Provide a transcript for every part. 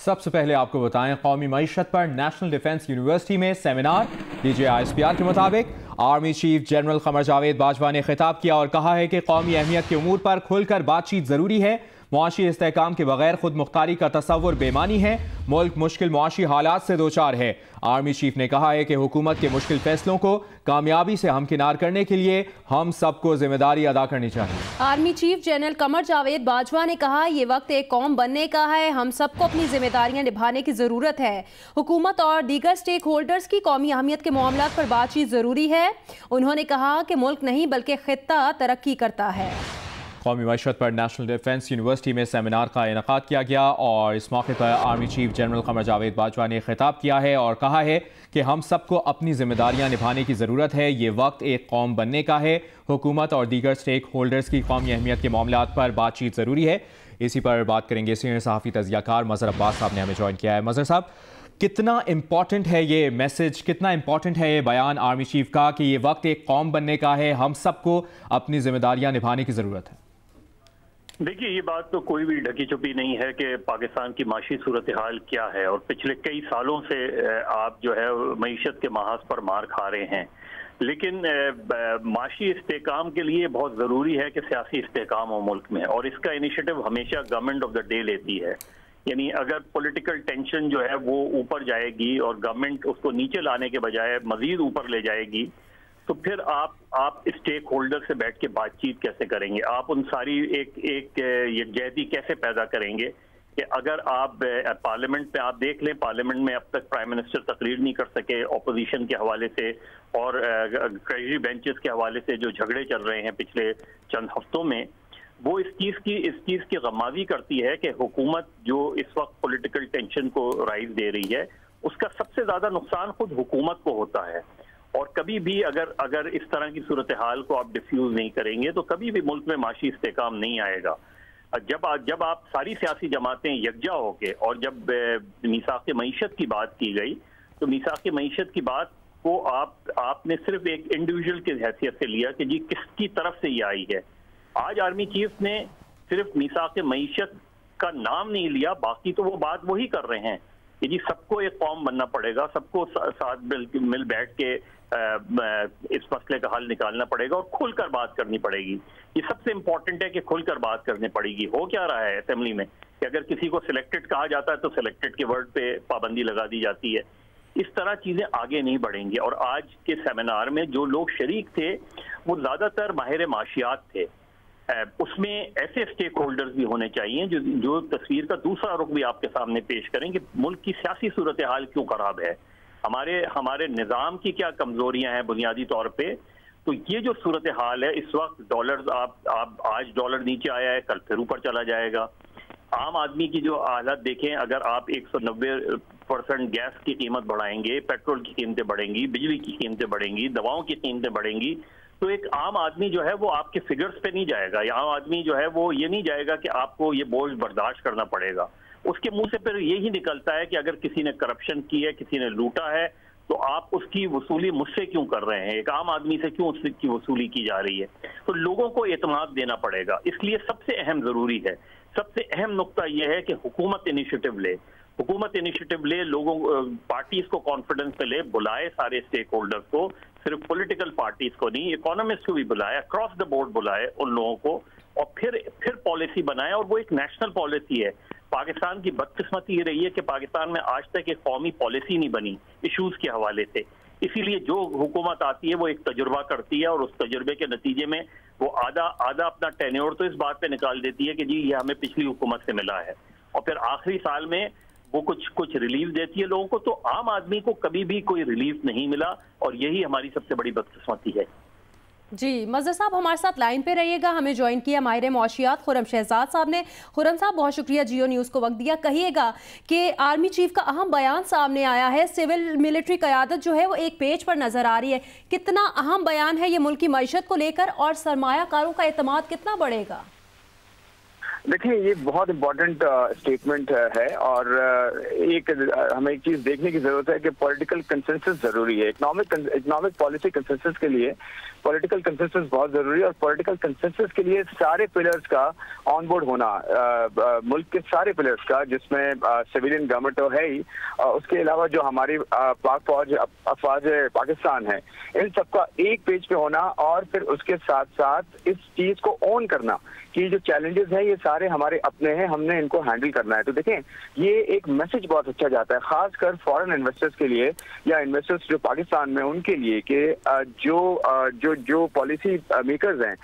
सबसे पहले आपको बताएं, कौमी मईशत पर नेशनल डिफेंस यूनिवर्सिटी में सेमिनार। DGISPR के मुताबिक army chief general Qamar Javed Bajwa ने खिताब किया और कहा है कि कौमी अहमियत के उमूर पर खुलकर बातचीत ज़रूरी है। मुआशी इस्तेहकाम के बगैर खुद मुख्तारी का तस्वुर बेमानी है। मुल्क मुश्किल मुआशी हालात से दो चार है। आर्मी चीफ ने कहा है कि हुकूमत के मुश्किल फैसलों को कामयाबी से हमकिनार करने के लिए हम सबको जिम्मेदारी अदा करनी चाहिए। Army chief general Qamar Javed Bajwa ने कहा, ये वक्त एक कौम बनने का है, हम सबको अपनी जिम्मेदारियां निभाने की ज़रूरत है। हुकूमत और दीगर स्टेक होल्डर्स की कौमी अहमियत के मामलात पर बातचीत ज़रूरी है। उन्होंने कहा कि मुल्क नहीं बल्कि खित्ता तरक्की करता है। कौमी मईशत पर नेशनल डिफेंस यूनिवर्सिटी में सेमिनार का इनेकाद किया गया और इस मौके पर army chief general Qamar Javed Bajwa ने खिताब किया है और कहा है कि हम सबको अपनी जिम्मेदारियां निभाने की ज़रूरत है। ये वक्त एक कौम बनने का है। हुकूमत और दीगर स्टेक होल्डर्स की कौमी अहमियत के मामलात पर बातचीत ज़रूरी है। इसी पर बात करेंगे सीनियर सहाफ़ी तज़कियाकार मज़हर अब्बास साहब ने हमें ज्वाइन किया है। मज़हर साहब, कितना इम्पॉर्टेंट है ये मैसेज, कितना इम्पॉर्टेंट है ये बयान आर्मी चीफ का कि ये वक्त एक कौम बनने का है, हम सबको अपनी जिम्मेदारियां निभाने की ज़रूरत है? देखिए, ये बात तो कोई भी ढकी छुपी नहीं है कि पाकिस्तान की माशी सूरत हाल क्या है और पिछले कई सालों से आप जो है मईशत के महाज पर मार खा रहे हैं। लेकिन माशी इस्तेहकाम के लिए बहुत ज़रूरी है कि सियासी इस्तेहकाम हो मुल्क में, और इसका इनिशिएटिव हमेशा गवर्नमेंट ऑफ द डे लेती है। यानी अगर पॉलिटिकल टेंशन जो है वो ऊपर जाएगी और गवर्नमेंट उसको नीचे लाने के बजाय मजीद ऊपर ले जाएगी, तो फिर आप स्टेक होल्डर से बैठ के बातचीत कैसे करेंगे? आप उन सारी एक यकजहती कैसे पैदा करेंगे कि अगर आप पार्लियामेंट में आप देख लें, पार्लियामेंट में अब तक प्राइम मिनिस्टर तकरीर नहीं कर सके ऑपोजिशन के हवाले से, और ट्रेजरी बेंचेस के हवाले से जो झगड़े चल रहे हैं पिछले चंद हफ्तों में, वो इस चीज़ की गमाजी करती है कि हुकूमत जो इस वक्त पॉलिटिकल टेंशन को राइज दे रही है, उसका सबसे ज़्यादा नुकसान खुद हुकूमत को होता है। और कभी भी अगर इस तरह की सूरत हाल को आप डिफ्यूज नहीं करेंगे तो कभी भी मुल्क में माशी इस्तेहकाम नहीं आएगा। जब आप सारी सियासी जमातें यकजा होके, और जब मीसाक़ मईशत की बात की गई, तो मीसाक़ मईशत की बात को आपने सिर्फ एक इंडिविजुअल की हैसियत से लिया कि जी किसकी तरफ से ये आई है। आज आर्मी चीफ ने सिर्फ मीसाक़ मईशत का नाम नहीं लिया, बाकी तो वो बात वही कर रहे हैं कि जी सबको एक कौम बनना पड़ेगा, सबको साथ मिल बैठ के इस मसले का हल निकालना पड़ेगा और खुलकर बात करनी पड़ेगी। ये सबसे इंपॉर्टेंट है कि खुलकर बात करनी पड़ेगी। हो क्या रहा है असेंबली में कि अगर किसी को सिलेक्टेड कहा जाता है तो सिलेक्टेड के वर्ड पे पाबंदी लगा दी जाती है। इस तरह चीजें आगे नहीं बढ़ेंगी। और आज के सेमिनार में जो लोग शरीक थे वो ज्यादातर माहिर माशियात थे। उसमें ऐसे स्टेक होल्डर्स भी होने चाहिए जो तस्वीर का दूसरा रुख भी आपके सामने पेश करें कि मुल्क की सियासी सूरत हाल क्यों खराब है, हमारे निज़ाम की क्या कमजोरियां हैं बुनियादी तौर पे। तो ये जो सूरत हाल है इस वक्त, डॉलर आप आज डॉलर नीचे आया है, कल फिर ऊपर चला जाएगा। आम आदमी की जो हालत देखें, अगर आप 190% गैस की कीमत बढ़ाएंगे, पेट्रोल की कीमतें बढ़ेंगी, बिजली की कीमतें बढ़ेंगी, दवाओं की कीमतें बढ़ेंगी, तो एक आम आदमी जो है वो आपके फिगर्स पे नहीं जाएगा। या आम आदमी जो है वो ये नहीं जाएगा कि आपको ये बोझ बर्दाश्त करना पड़ेगा। उसके मुंह से फिर यही निकलता है कि अगर किसी ने करप्शन की है, किसी ने लूटा है, तो आप उसकी वसूली मुझसे क्यों कर रहे हैं, एक आम आदमी से क्यों उसकी वसूली की जा रही है। तो लोगों को एतमाद देना पड़ेगा। इसलिए सबसे अहम जरूरी है, सबसे अहम नुक्ता यह है कि हुकूमत इनिशिएटिव ले, लोगों पार्टीज को कॉन्फिडेंस पे ले, बुलाए सारे स्टेक होल्डर्स को, सिर्फ पॉलिटिकल पार्टीज को नहीं, इकोनॉमिस्ट को भी बुलाए, अक्रॉस द बोर्ड बुलाए उन लोगों को, और फिर पॉलिसी बनाए। और वो एक नेशनल पॉलिसी है। पाकिस्तान की बदकिस्मती ये रही है कि पाकिस्तान में आज तक एक कौमी पॉलिसी नहीं बनी इशूज के हवाले से। इसीलिए जो हुकूमत आती है वो एक तजुर्बा करती है और उस तजुर्बे के नतीजे में वो आधा अपना टेन्योर तो इस बात पे निकाल देती है कि जी ये हमें पिछली हुकूमत से मिला है, और फिर आखिरी साल में वो कुछ रिलीफ देती है लोगों को। तो आम आदमी को कभी भी कोई रिलीफ नहीं मिला, और यही हमारी सबसे बड़ी बदकिस्मती है। जी मज़हर साहब, हमारे साथ लाइन पे रहिएगा। हमें ज्वाइन किया माहिर मुआशियात खुर्रम शहजाद साहब ने। खुर्रम साहब, बहुत शुक्रिया जियो न्यूज़ को वक्त दिया। कहिएगा कि आर्मी चीफ का अहम बयान सामने आया है, सिविल मिलिट्री क़यादत जो है वो एक पेज पर नज़र आ रही है। कितना अहम बयान है ये मुल्क की मईशत को लेकर, और सरमायाकारों का एतमाद कितना बढ़ेगा? देखिए, ये बहुत इम्पोर्टेंट स्टेटमेंट है और हमें एक चीज देखने की जरूरत है कि पॉलिटिकल कंसेंसस जरूरी है। इकोनॉमिक पॉलिसी कंसेंसस के लिए पॉलिटिकल कंसेंसस बहुत जरूरी है और पॉलिटिकल कंसेंसस के लिए सारे पिलर्स का ऑन बोर्ड होना, मुल्क के सारे पिलर्स का, जिसमें सिविलियन गवर्नमेंट तो है ही, उसके अलावा जो हमारी पाक फौज अफवाज पाकिस्तान है, इन सबका एक पेज पे होना और फिर उसके साथ साथ इस चीज को ऑन करना कि जो चैलेंजेस हैं ये सारे हमारे अपने हैं, हमने इनको हैंडल करना है। तो देखें, ये एक मैसेज बहुत अच्छा जाता है खासकर फॉरेन इन्वेस्टर्स के लिए या इन्वेस्टर्स जो पाकिस्तान में, उनके लिए कि जो पॉलिसी मेकर्स हैं,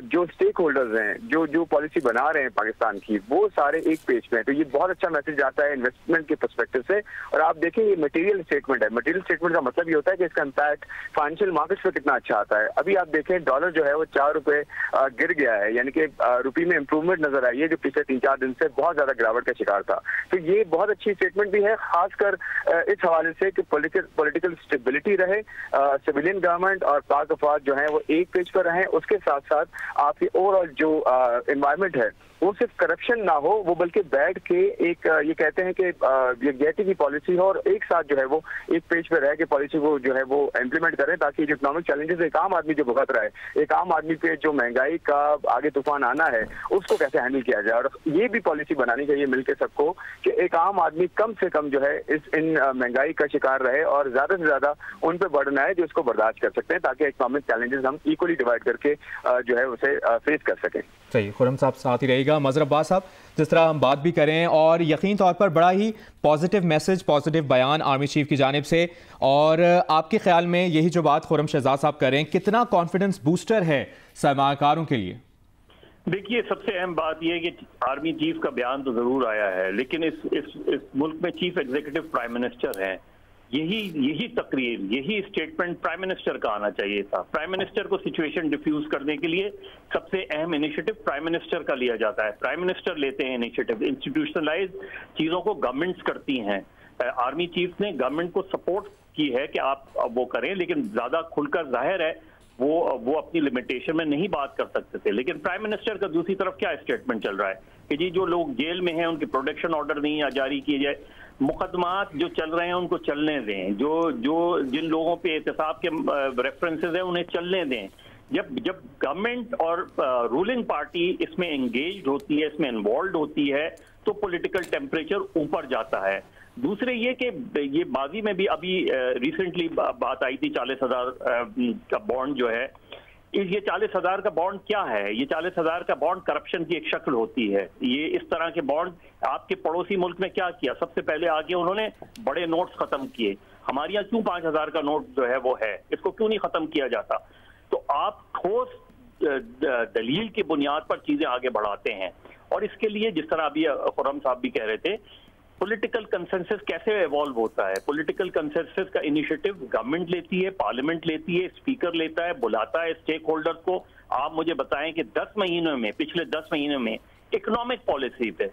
जो स्टेक होल्डर्स हैं, जो पॉलिसी बना रहे हैं पाकिस्तान की, वो सारे एक पेज पे हैं। तो ये बहुत अच्छा मैसेज आता है इन्वेस्टमेंट के पर्सपेक्टिव से। और आप देखें, ये मटेरियल स्टेटमेंट है। मटेरियल स्टेटमेंट का मतलब ये होता है कि इसका इम्पैक्ट फाइनेंशियल मार्केट्स पे कितना अच्छा आता है। अभी आप देखें, डॉलर जो है वो 4 रुपए गिर गया है, यानी कि रुपये में इंप्रूवमेंट नजर आई है, जो पिछले 3-4 दिन से बहुत ज्यादा गिरावट का शिकार था। तो ये बहुत अच्छी स्टेटमेंट भी है, खासकर इस हवाले से कि पॉलिटिकल स्टेबिलिटी रहे, सिविलियन गवर्नमेंट और पाक अफवाज जो है वो एक पेज पर रहे। उसके साथ साथ आपकी ओवरऑल जो एनवायरनमेंट है वो सिर्फ करप्शन ना हो, वो बल्कि बैठ के एक ये कहते हैं कि यकजहती की पॉलिसी हो और एक साथ जो है वो एक पेज पे रह के पॉलिसी को जो है वो इम्प्लीमेंट करें, ताकि जो इकोनॉमिक चैलेंजेस एक आम आदमी जो भुगत रहा है, एक आम आदमी पे जो महंगाई का आगे तूफान आना है, उसको कैसे हैंडल किया जाए। और ये भी पॉलिसी बनानी चाहिए मिलकर सबको कि एक आम आदमी कम से कम जो है इन महंगाई का शिकार रहे और ज्यादा से ज्यादा उन पे बर्डन आए जो इसको बर्दाश्त कर सकते हैं, ताकि इकोनॉमिक चैलेंजेस हम इक्वली डिवाइड करके जो है उसे फेस कर सकें। सही, खुर्रम साहब साथ ही रहेगा। मजहर अब्बास साहब, जिस तरह हम बात भी करें और यकीन तौर पर बड़ा ही पॉजिटिव मैसेज, पॉजिटिव बयान आर्मी चीफ की जानिब से, और आपके ख्याल में यही जो बात खुर्रम शहजाद साहब करें, कितना कॉन्फिडेंस बूस्टर है सरमाकारों के लिए? देखिए, सबसे अहम बात यह है कि आर्मी चीफ का बयान तो जरूर आया है, लेकिन इस मुल्क में चीफ एग्जीक्यूटिव प्राइम मिनिस्टर है। यही तकरीर, यही स्टेटमेंट प्राइम मिनिस्टर का आना चाहिए था। प्राइम मिनिस्टर को सिचुएशन डिफ्यूज करने के लिए सबसे अहम इनिशिएटिव प्राइम मिनिस्टर का लिया जाता है। प्राइम मिनिस्टर लेते हैं इनिशिएटिव, इंस्टीट्यूशनलाइज चीजों को गवर्नमेंट्स करती हैं। आर्मी चीफ ने गवर्नमेंट को सपोर्ट की है कि आप वो करें, लेकिन ज्यादा खुलकर जाहिर है वो अपनी लिमिटेशन में नहीं बात कर सकते थे। लेकिन प्राइम मिनिस्टर का दूसरी तरफ क्या स्टेटमेंट चल रहा है कि जी जो लोग जेल में हैं उनके प्रोटेक्शन ऑर्डर नहीं जारी किए जाए, मुकदमात जो चल रहे हैं उनको चलने दें, जो जिन लोगों पे एहतसाब के रेफरेंसेस हैं उन्हें चलने दें। जब गवर्नमेंट और रूलिंग पार्टी इसमें एंगेज्ड होती है, इसमें इन्वॉल्व होती है, तो पॉलिटिकल टेम्परेचर ऊपर जाता है। दूसरे ये कि ये माजी में भी अभी रिसेंटली बात आई थी 40,000 का बॉन्ड जो है, ये 40,000 का बॉन्ड क्या है? ये 40,000 का बॉन्ड करप्शन की एक शक्ल होती है। ये इस तरह के बॉन्ड आपके पड़ोसी मुल्क में क्या किया? सबसे पहले आगे उन्होंने बड़े नोट्स खत्म किए। हमारे यहाँ क्यों 5,000 का नोट जो है वो है, इसको क्यों नहीं खत्म किया जाता? तो आप ठोस दलील की बुनियाद पर चीजें आगे बढ़ाते हैं। और इसके लिए जिस तरह अभी खुर्रम साहब भी कह रहे थे, पॉलिटिकल कंसेंसस कैसे इवॉल्व होता है? पॉलिटिकल कंसेंसस का इनिशिएटिव गवर्नमेंट लेती है, पार्लियामेंट लेती है, स्पीकर लेता है, बुलाता है स्टेक होल्डर्स को। आप मुझे बताएं कि 10 महीनों में, पिछले 10 महीनों में इकोनॉमिक पॉलिसी पे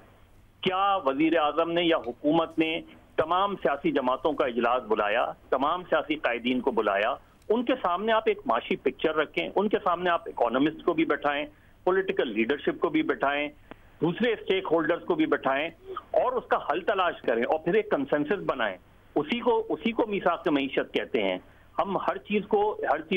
क्या वजीर आजम ने या हुकूमत ने तमाम सियासी जमातों का इजलास बुलाया, तमाम सियासी कायदीन को बुलाया, उनके सामने आप एक माशी पिक्चर रखें, उनके सामने आप इकोनॉमिस्ट को भी बैठाएं, पॉलिटिकल लीडरशिप को भी बैठाएं, दूसरे स्टेक होल्डर्स को भी बैठाएं और उसका हल तलाश करें और फिर एक कंसेंसस बनाएं। उसी को मीसाक मईशत कहते हैं। हम हर चीज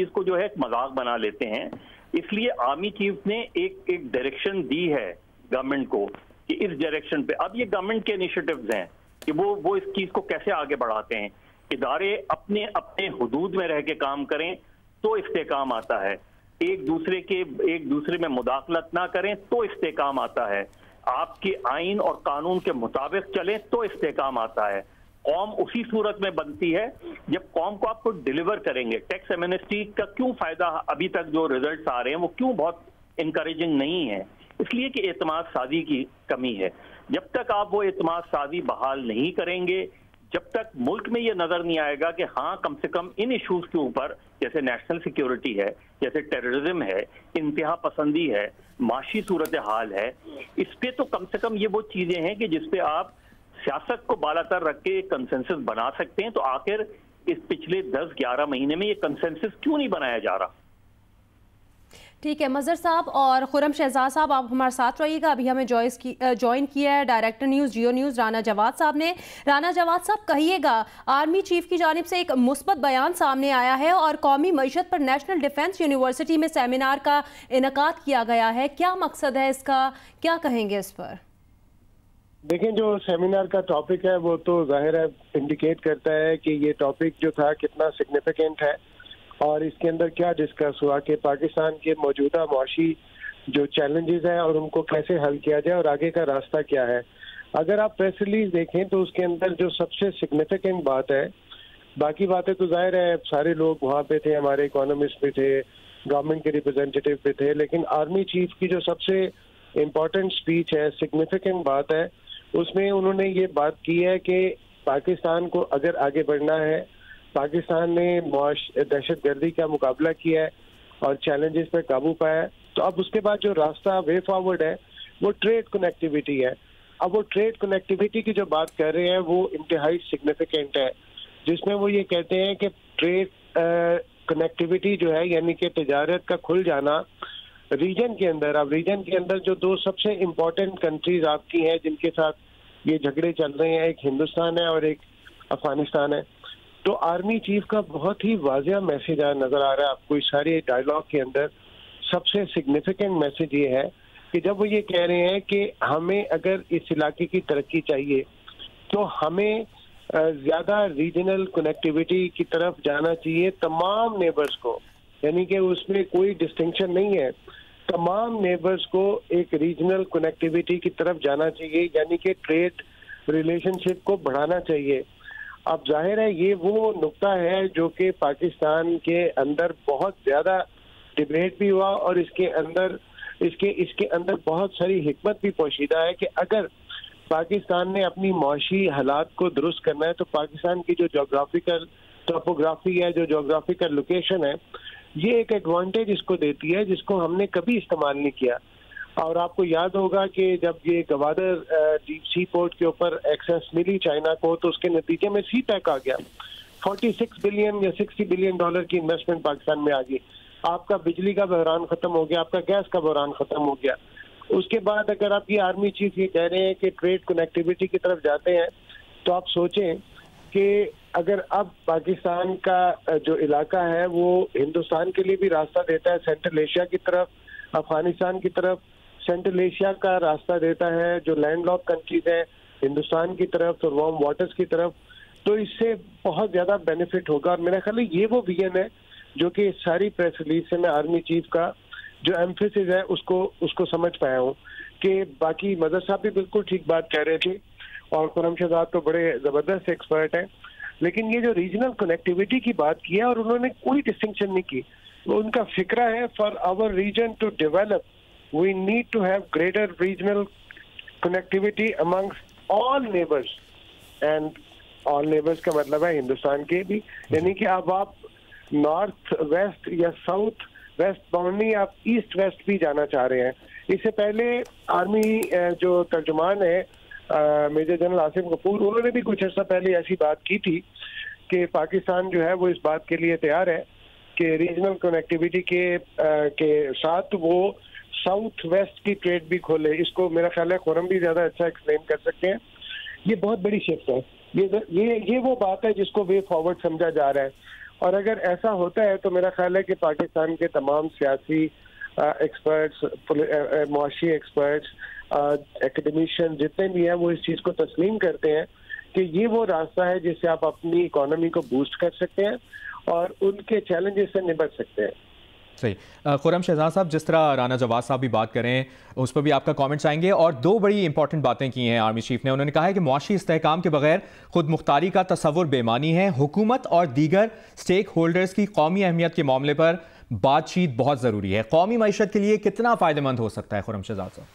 को जो है मजाक बना लेते हैं। इसलिए आर्मी चीफ ने एक डायरेक्शन दी है गवर्नमेंट को कि इस डायरेक्शन पे अब ये गवर्नमेंट के इनिशिएटिव्स हैं कि वो इस चीज को कैसे आगे बढ़ाते हैं। इदारे अपने हुदूद में रह के काम करें तो इस्तेकाम आता है, एक दूसरे में मुदाखलत ना करें तो इस्तेकाम आता है, आपके आइन और कानून के मुताबिक चलें तो इस्तेकाम आता है। कौम उसी सूरत में बनती है जब कौम को आपको डिलीवर करेंगे। टैक्स एमनेस्टी का क्यों फायदा अभी तक जो रिजल्ट्स आ रहे हैं वो क्यों बहुत इंकरेजिंग नहीं है? इसलिए कि एतमाद साजी की कमी है। जब तक आप वो एतमाद साजी बहाल नहीं करेंगे, जब तक मुल्क में ये नजर नहीं आएगा कि हाँ कम से कम इन इश्यूज के ऊपर, जैसे नेशनल सिक्योरिटी है, जैसे टेररिज्म है, इंतहा पसंदी है, माशी सूरत हाल है, इस पे तो कम से कम ये वो चीजें हैं कि जिसपे आप सियासत को बालातर रख के कंसेंसस बना सकते हैं। तो आखिर इस पिछले 10-11 महीने में ये कंसेंसस क्यों नहीं बनाया जा रहा? ठीक है मजहर साहब और खुरम शहजाद साहब, आप हमारे साथ रहिएगा। अभी हमें ज्वाइन किया है डायरेक्टर न्यूज़ जियो न्यूज़ राना जवाद साहब ने। राना जवाद साहब, कहिएगा, आर्मी चीफ की जानिब से एक मुस्बत बयान सामने आया है और कौमी मईशत पर नेशनल डिफेंस यूनिवर्सिटी में सेमिनार का इनेकाद किया गया है। क्या मकसद है इसका, क्या कहेंगे इस पर? देखें, जो सेमिनार का टॉपिक है वो तो जाहिर है इंडिकेट करता है कि ये टॉपिक जो था कितना सिग्निफिकेंट है और इसके अंदर क्या डिस्कस हुआ कि पाकिस्तान के मौजूदा मुआशी जो चैलेंजेस हैं और उनको कैसे हल किया जाए और आगे का रास्ता क्या है। अगर आप प्रेस रिलीज देखें तो उसके अंदर जो सबसे सिग्निफिकेंट बात है, बाकी बातें तो जाहिर है सारे लोग वहाँ पे थे, हमारे इकोनॉमिस्ट भी थे, गवर्नमेंट के रिप्रेजेंटेटिव भी थे, लेकिन आर्मी चीफ की जो सबसे इम्पोर्टेंट स्पीच है, सिग्निफिकेंट बात है, उसमें उन्होंने ये बात की है कि पाकिस्तान को अगर आगे बढ़ना है, पाकिस्तान ने दहशतगर्दी का मुकाबला किया है और चैलेंजेस पर काबू पाया है, तो अब उसके बाद जो रास्ता वे फॉरवर्ड है वो ट्रेड कनेक्टिविटी है। अब वो ट्रेड कनेक्टिविटी की जो बात कर रहे हैं वो इंतहाई सिग्निफिकेंट है, जिसमें वो ये कहते हैं कि ट्रेड कनेक्टिविटी जो है यानी कि तजारत का खुल जाना रीजन के अंदर। अब रीजन के अंदर जो दो सबसे इम्पोर्टेंट कंट्रीज आपकी हैं जिनके साथ ये झगड़े चल रहे हैं, एक हिंदुस्तान है और एक अफगानिस्तान है, तो आर्मी चीफ का बहुत ही वाज़ेह मैसेज नजर आ रहा है आपको इस सारे डायलॉग के अंदर। सबसे सिग्निफिकेंट मैसेज ये है कि जब वो ये कह रहे हैं कि हमें अगर इस इलाके की तरक्की चाहिए तो हमें ज्यादा रीजनल कनेक्टिविटी की तरफ जाना चाहिए तमाम नेबर्स को, यानी कि उसमें कोई डिस्टिंक्शन नहीं है, तमाम नेबर्स को एक रीजनल कनेक्टिविटी की तरफ जाना चाहिए, यानी कि ट्रेड रिलेशनशिप को बढ़ाना चाहिए। अब जाहिर है ये वो नुक्ता है जो कि पाकिस्तान के अंदर बहुत ज्यादा डिबेट भी हुआ और इसके अंदर बहुत सारी हिकमत भी पोशीदा है कि अगर पाकिस्तान ने अपनी माशी हालात को दुरुस्त करना है तो पाकिस्तान की जो जोग्राफिकल टोपोग्राफी है, जो जोग्राफिकल लोकेशन है, ये एक एडवांटेज इसको देती है जिसको हमने कभी इस्तेमाल नहीं किया। और आपको याद होगा कि जब ये गवादर डीप सी पोर्ट के ऊपर एक्सेस मिली चाइना को तो उसके नतीजे में सी पैक आ गया, 46 बिलियन या 60 बिलियन डॉलर की इन्वेस्टमेंट पाकिस्तान में आ गई। आपका बिजली का बहरान खत्म हो गया, आपका गैस का बहरान खत्म हो गया। उसके बाद अगर आप ये आर्मी चीफ ये कह रहे हैं कि ट्रेड कनेक्टिविटी की तरफ जाते हैं तो आप सोचें कि अगर अब पाकिस्तान का जो इलाका है वो हिंदुस्तान के लिए भी रास्ता देता है सेंट्रल एशिया की तरफ, अफगानिस्तान की तरफ, सेंट्रल एशिया का रास्ता देता है जो लैंडलॉक कंट्रीज है हिंदुस्तान की तरफ और वार्म वाटर्स की तरफ, तो इससे बहुत ज्यादा बेनिफिट होगा। और मेरा ख्याल है ये वो विजन है जो कि सारी प्रेस रिलीज से मैं आर्मी चीफ का जो एम्फेसिस है उसको समझ पाया हूँ। कि बाकी मदर साहब भी बिल्कुल ठीक बात कह रहे थे और खुरम शहजाद तो बड़े जबरदस्त एक्सपर्ट हैं, लेकिन ये जो रीजनल कनेक्टिविटी की बात की है और उन्होंने कोई डिस्टिंक्शन नहीं की, वो उनका फिक्रा है for our reason to develop we need to have greater regional connectivity amongst all neighbors and all neighbors का मतलब है हिंदुस्तान के भी, यानी कि अब आप नॉर्थ वेस्ट या साउथ वेस्ट बाउंड्री आप ईस्ट वेस्ट भी जाना चाह रहे हैं। इससे पहले आर्मी जो तर्जुमान है मेजर जनरल आसिम कपूर, उन्होंने भी कुछ अर्सा पहले ऐसी बात की थी कि पाकिस्तान जो है वो इस बात के लिए तैयार है कि रीजनल कनेक्टिविटी के साथ वो साउथ वेस्ट की ट्रेड भी खोले। इसको मेरा ख्याल है खुरम भी ज्यादा अच्छा एक्सप्लेन कर सकते हैं। ये बहुत बड़ी शिफ्ट है, ये वो बात है जिसको वे फॉरवर्ड समझा जा रहा है। और अगर ऐसा होता है तो मेरा ख्याल है कि पाकिस्तान के तमाम सियासी एक्सपर्ट्स, मुआशी एक्सपर्ट्स, एकेडमिशियन जितने भी हैं वो इस चीज को तस्लीम करते हैं कि ये वो रास्ता है जिससे आप अपनी इकोनॉमी को बूस्ट कर सकते हैं और उनके चैलेंजेस से निपट सकते हैं। सही। खुरम शहजाद साहब, जिस तरह राना जवाद साहब भी बात करें उस पर भी आपका कमेंट्स आएंगे और दो बड़ी इंपॉर्टेंट बातें की हैं आर्मी चीफ ने। उन्होंने कहा है कि मुआशी इस्तेहकाम के बगैर खुद मुख्तारी का तसव्वुर बेमानी है, हुकूमत और दीगर स्टेक होल्डर्स की कौमी अहमियत के मामले पर बातचीत बहुत ज़रूरी है। कौमी मईशत के लिए कितना फ़ायदेमंद हो सकता है खुरम शहजाद साहब?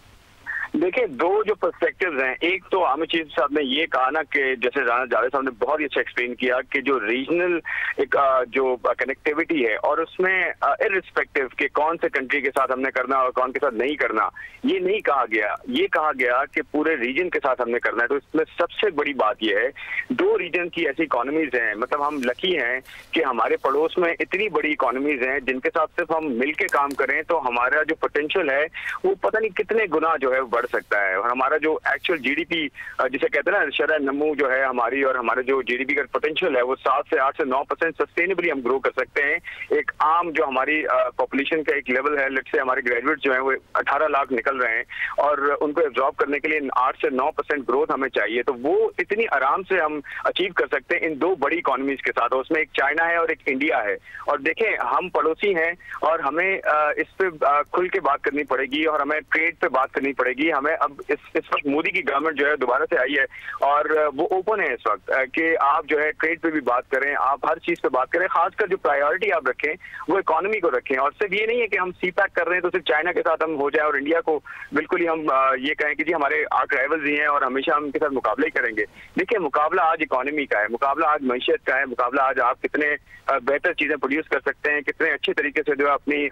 देखिए, दो जो पर्सपेक्टिव्स हैं, एक तो आमिर चीफ साहब ने ये कहा ना कि जैसे राना जावेद साहब ने बहुत ही अच्छा एक्सप्लेन किया कि जो रीजनल एक जो कनेक्टिविटी है और उसमें इररिस्पेक्टिव के कौन से कंट्री के साथ हमने करना और कौन के साथ नहीं करना, ये नहीं कहा गया। ये कहा गया कि पूरे रीजन के साथ हमने करना है। तो इसमें सबसे बड़ी बात यह है, दो रीजन की ऐसी इकोनॉमीज हैं, मतलब हम लकी हैं कि हमारे पड़ोस में इतनी बड़ी इकोनॉमीज हैं जिनके साथ सिर्फ हम मिलकर काम करें तो हमारा जो पोटेंशियल है वो पता नहीं कितने गुना जो है बढ़ सकता है। और हमारा जो एक्चुअल जीडीपी जिसे कहते हैं ना, शरह नमू जो है हमारी, और हमारा जो जीडीपी का पोटेंशियल है वो 7 से 8 से 9% सस्टेनेबली हम ग्रो कर सकते हैं। एक आम जो हमारी पॉपुलेशन का एक लेवल है, लेट्स से हमारे ग्रेजुएट जो है वो 18 लाख निकल रहे हैं और उनको एब्जॉर्ब करने के लिए 8 से 9% ग्रोथ हमें चाहिए। तो वो इतनी आराम से हम अचीव कर सकते हैं इन दो बड़ी इकोनॉमीज के साथ। उसमें एक चाइना है और एक इंडिया है। और देखें, हम पड़ोसी हैं और हमें इस पे खुल के बात करनी पड़ेगी और हमें ट्रेड पे बात करनी पड़ेगी। हमें अब इस वक्त मोदी की गवर्नमेंट जो है दोबारा से आई है और वो ओपन है इस वक्त कि आप जो है ट्रेड पे भी बात करें, आप हर चीज पे बात करें। खासकर जो प्रायोरिटी आप रखें वो इकोनॉमी को रखें। और सिर्फ ये नहीं है कि हम सी पैक कर रहे हैं तो सिर्फ चाइना के साथ हम हो जाए और इंडिया को बिल्कुल ही हम ये कहें कि जी हमारे आर्क राइवल्स ही हैं और हमेशा हम इनके साथ मुकाबला ही करेंगे। देखिए, मुकाबला आज इकोनॉमी का है, मुकाबला आज मईशत का है, मुकाबला आज आप कितने बेहतर चीजें प्रोड्यूस कर सकते हैं, कितने अच्छे तरीके से जो है अपनी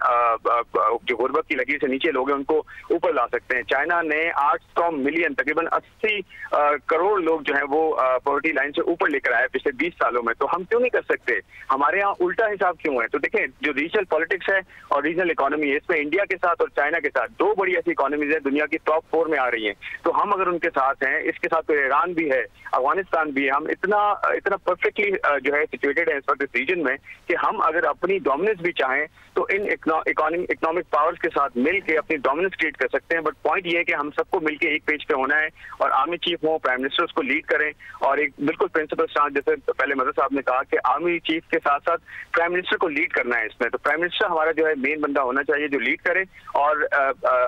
जो गुर्बत की लकीर से नीचे लोग हैं उनको ऊपर ला सकते हैं। चाइना ने 800 मिलियन, तकरीबन 80 करोड़ लोग जो है वो पॉवर्टी लाइन से ऊपर लेकर आए पिछले 20 सालों में। तो हम क्यों नहीं कर सकते? हमारे यहाँ उल्टा हिसाब क्यों है? तो देखें, जो रीजनल पॉलिटिक्स है और रीजनल इकोनॉमी है, इसमें इंडिया के साथ और चाइना के साथ दो बड़ी ऐसी इकोनॉमीज है दुनिया की टॉप 4 में आ रही हैं। तो हम अगर उनके साथ हैं, इसके साथ तो ईरान भी है, अफगानिस्तान भी है, हम इतना परफेक्टली जो है सिचुएटेड है इस वक्त इस रीजन में कि हम अगर अपनी डोमिनेंस भी चाहें तो इन इकोनॉमिक पावर्स के साथ मिलकर अपनी डोमिनेंस क्रिएट कर सकते हैं। बट पॉइंट ये है कि हम सबको मिलकर एक पेज पे होना है और आर्मी चीफ हो, प्राइम मिनिस्टर उसको लीड करें और एक बिल्कुल प्रिंसिपल स्टांस, जैसे पहले मदर साहब ने कहा कि आर्मी चीफ के साथ साथ प्राइम मिनिस्टर को लीड करना है इसमें। तो प्राइम मिनिस्टर हमारा जो है मेन बंदा होना चाहिए जो लीड करे और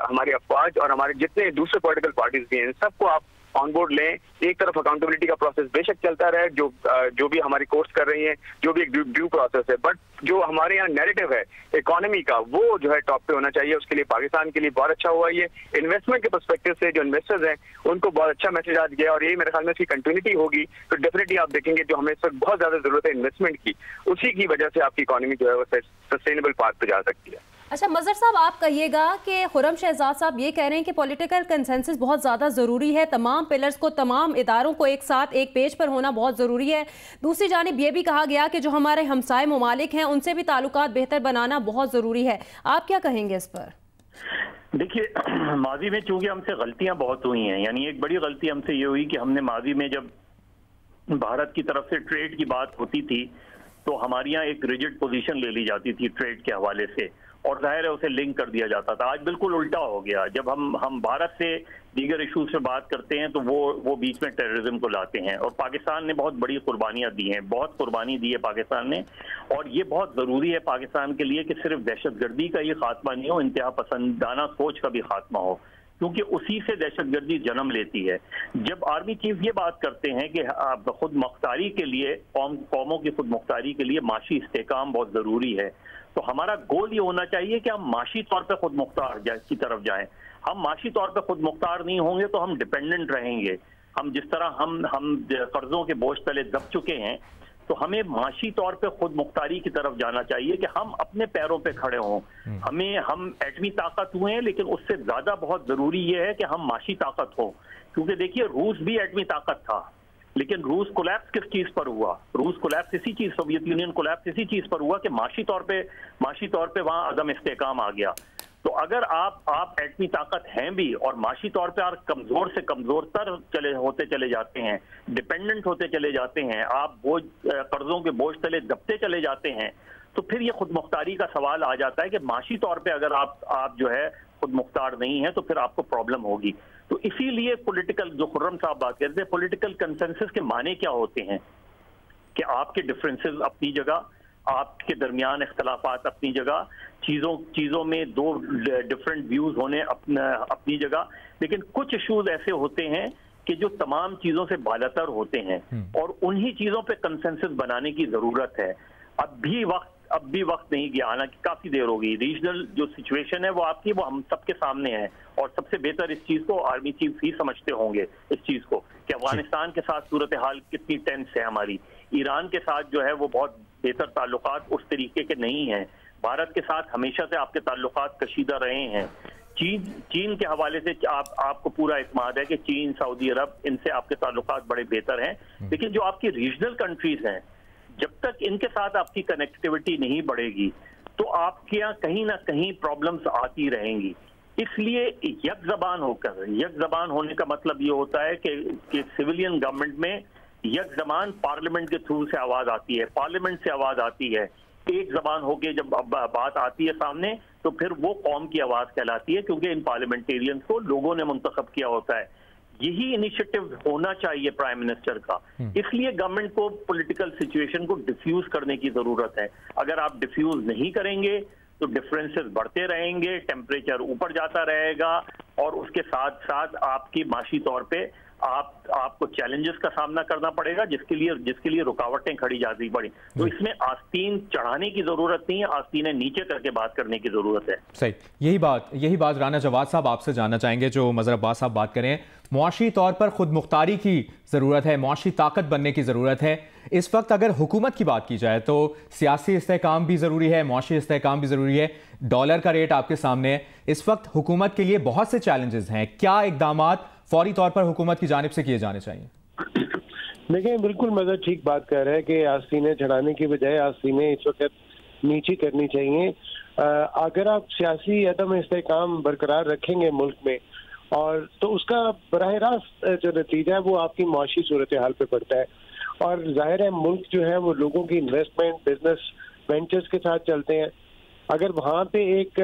हमारी अफवाज और हमारे जितने दूसरे पॉलिटिकल पार्टीज भी हैं सबको आप ऑन बोर्ड लें। एक तरफ अकाउंटेबिलिटी का प्रोसेस बेशक चलता रहे, जो भी हमारी कोर्ट्स कर रही हैं, जो भी एक ड्यू प्रोसेस है, बट जो हमारे यहाँ नैरेटिव है इकोनॉमी का वो जो है टॉप पे होना चाहिए। उसके लिए पाकिस्तान के लिए बहुत अच्छा हुआ। ये इन्वेस्टमेंट के पर्सपेक्टिव से जो इन्वेस्टर्स हैं उनको बहुत अच्छा मैसेज आज गया और ये मेरे ख्याल में इसकी कंटिन्यूटी होगी। तो डेफिनेटली आप देखेंगे जो हमें इस वक्त बहुत ज्यादा जरूरत है इन्वेस्टमेंट की, उसी की वजह से आपकी इकोनॉमी जो है वो सस्टेनेबल पाथ पे जा सकती है। अच्छा मजहर साहब, आप कहिएगा कि खुर्रम शहजाद साहब ये कह रहे हैं कि पॉलिटिकल कंसेंसस बहुत ज़्यादा ज़रूरी है, तमाम पिलर्स को, तमाम इदारों को एक साथ एक पेज पर होना बहुत ज़रूरी है। दूसरी जानिब ये भी कहा गया कि जो हमारे हमसाए ममालिक हैं उनसे भी ताल्लुकात बेहतर बनाना बहुत ज़रूरी है। आप क्या कहेंगे इस पर? देखिए, माजी में चूंकि हमसे गलतियां बहुत हुई हैं, यानी एक बड़ी गलती हमसे ये हुई कि हमने माजी में जब भारत की तरफ से ट्रेड की बात होती थी तो हमारे यहाँ एक रिजिड पोजीशन ले ली जाती थी ट्रेड के हवाले से और जाहिर है उसे लिंक कर दिया जाता था। आज बिल्कुल उल्टा हो गया। जब हम भारत से दीगर इशूज से बात करते हैं तो वो बीच में टेररिज्म को लाते हैं और पाकिस्तान ने बहुत बड़ी कुर्बानियां दी हैं, बहुत कुर्बानी दी है पाकिस्तान ने और ये बहुत ज़रूरी है पाकिस्तान के लिए कि सिर्फ दहशतगर्दी का ये खात्मा नहीं हो, इंतहा पसंदाना सोच का भी खात्मा हो, क्योंकि उसी से दहशतगर्दी जन्म लेती है। जब आर्मी चीफ ये बात करते हैं कि खुद मुख्तारी के लिए, कौमों की खुद मुख्तारी के लिए माशी इस्तेकाम बहुत ज़रूरी है, तो हमारा गोल ये होना चाहिए कि हम माशी तौर पे खुद मुख्तार की तरफ जाएं। हम माशी तौर पे खुद मुख्तार नहीं होंगे तो हम डिपेंडेंट रहेंगे। हम जिस तरह हम कर्जों के बोझ तले दब चुके हैं, तो हमें माशी तौर पे खुद मुख्तारी की तरफ जाना चाहिए कि हम अपने पैरों पे खड़े हों। हम एटमी ताकत हुए हैं, लेकिन उससे ज्यादा बहुत जरूरी ये है कि हम माशी ताकत हो, क्योंकि देखिए रूस भी एटमी ताकत था, लेकिन रूस कोलैप्स किस चीज पर हुआ? रूस कोलैप्स इसी चीज, सोवियत यूनियन कोलैप्स इसी चीज पर हुआ कि माशी तौर पे वहां अदम इस्तेकाम आ गया। तो अगर आप एटमी ताकत हैं भी और माशी तौर पे आप कमजोर से कमजोर तर होते चले जाते हैं, डिपेंडेंट होते चले जाते हैं, आप कर्जों के बोझ तले दबते चले जाते हैं, तो फिर ये खुद मुख्तारी का सवाल आ जाता है कि माशी तौर पे अगर आप जो है खुद मुख्तार नहीं है तो फिर आपको प्रॉब्लम होगी। तो इसीलिए पॉलिटिकल, जो खुर्रम साहब बात करते हैं, पॉलिटिकल कंसेंसस के माने क्या होते हैं कि आपके डिफरेंसेस अपनी जगह, आपके दरमियान इख्तलाफात अपनी जगह, चीजों में दो डिफरेंट व्यूज होने अपनी जगह, लेकिन कुछ इश्यूज ऐसे होते हैं कि जो तमाम चीजों से बालातर होते हैं और उन्हीं चीजों पे कंसेंसस बनाने की जरूरत है। अब भी वक्त अब भी वक्त नहीं गया, हालांकि काफी देर हो गई। रीजनल जो सिचुएशन है वो आपकी, वो हम सबके सामने है, और सबसे बेहतर इस चीज को आर्मी चीफ ही समझते होंगे, इस चीज को कि अफगानिस्तान के साथ सूरत हाल कितनी टेंस है हमारी। ईरान के साथ जो है वो बहुत बेहतर ताल्लुकात उस तरीके के नहीं हैं। भारत के साथ हमेशा से आपके ताल्लुकात कशीदा रहे हैं। चीन के हवाले से आपको पूरा इत्मीनान है कि चीन, सऊदी अरब, इनसे आपके ताल्लुकात बड़े बेहतर हैं। लेकिन जो आपकी रीजनल कंट्रीज हैं, जब तक इनके साथ आपकी कनेक्टिविटी नहीं बढ़ेगी तो आपके यहाँ कहीं ना कहीं प्रॉब्लम्स आती रहेंगी। इसलिए यक जबान होने का मतलब ये होता है कि सिविलियन गवर्नमेंट में यक जबान पार्लियामेंट के थ्रू से आवाज आती है, पार्लियामेंट से आवाज आती है। एक जबान होके जब बात आती है सामने तो फिर वो कौम की आवाज कहलाती है, क्योंकि इन पार्लियामेंटेरियंस को लोगों ने मुंतखब किया होता है। यही इनिशिएटिव होना चाहिए प्राइम मिनिस्टर का। इसलिए गवर्नमेंट को पॉलिटिकल सिचुएशन को डिफ्यूज करने की जरूरत है। अगर आप डिफ्यूज नहीं करेंगे तो डिफरेंसेस बढ़ते रहेंगे, टेम्परेचर ऊपर जाता रहेगा, और उसके साथ साथ आपकी माशी तौर पे आपको चैलेंजेस का सामना करना पड़ेगा, जिसके लिए रुकावटें खड़ी जाती पड़ी। तो इसमें आस्तीन चढ़ाने की जरूरत नहीं है, आस्तीनें नीचे करके बात करने की जरूरत है। सही, यही बात राना जवाद साहब आपसे जानना चाहेंगे, जो मजहर अब्बास साहब बात करें। मुआशी तौर पर खुद मुख्तारी की ज़रूरत है, मुआशी ताकत बनने की ज़रूरत है। इस वक्त अगर हुकूमत की बात की जाए तो सियासी इस्तेहकाम भी ज़रूरी है, मुआशी इस्तेहकाम भी ज़रूरी है। डॉलर का रेट आपके सामने है। इस वक्त हुकूमत के लिए बहुत से चैलेंजेस हैं। क्या इकदामात फौरी तौर पर हुकूमत की जानिब से किए जाने चाहिए? देखिए, बिल्कुल मदर ठीक बात कर रहे हैं कि आस्तीनें चढ़ाने की बजाय आस्तीनें इस वक्त नीचे करनी चाहिए। अगर आप सियासी अदम इस्तेहकाम बरकरार रखेंगे मुल्क में, और तो उसका बराह रास्त जो नतीजा है वो आपकी मुआशी सूरत हाल पे पड़ता है। और जाहिर है मुल्क जो है वो लोगों की इन्वेस्टमेंट, बिजनेस वेंचर्स के साथ चलते हैं। अगर वहाँ पे एक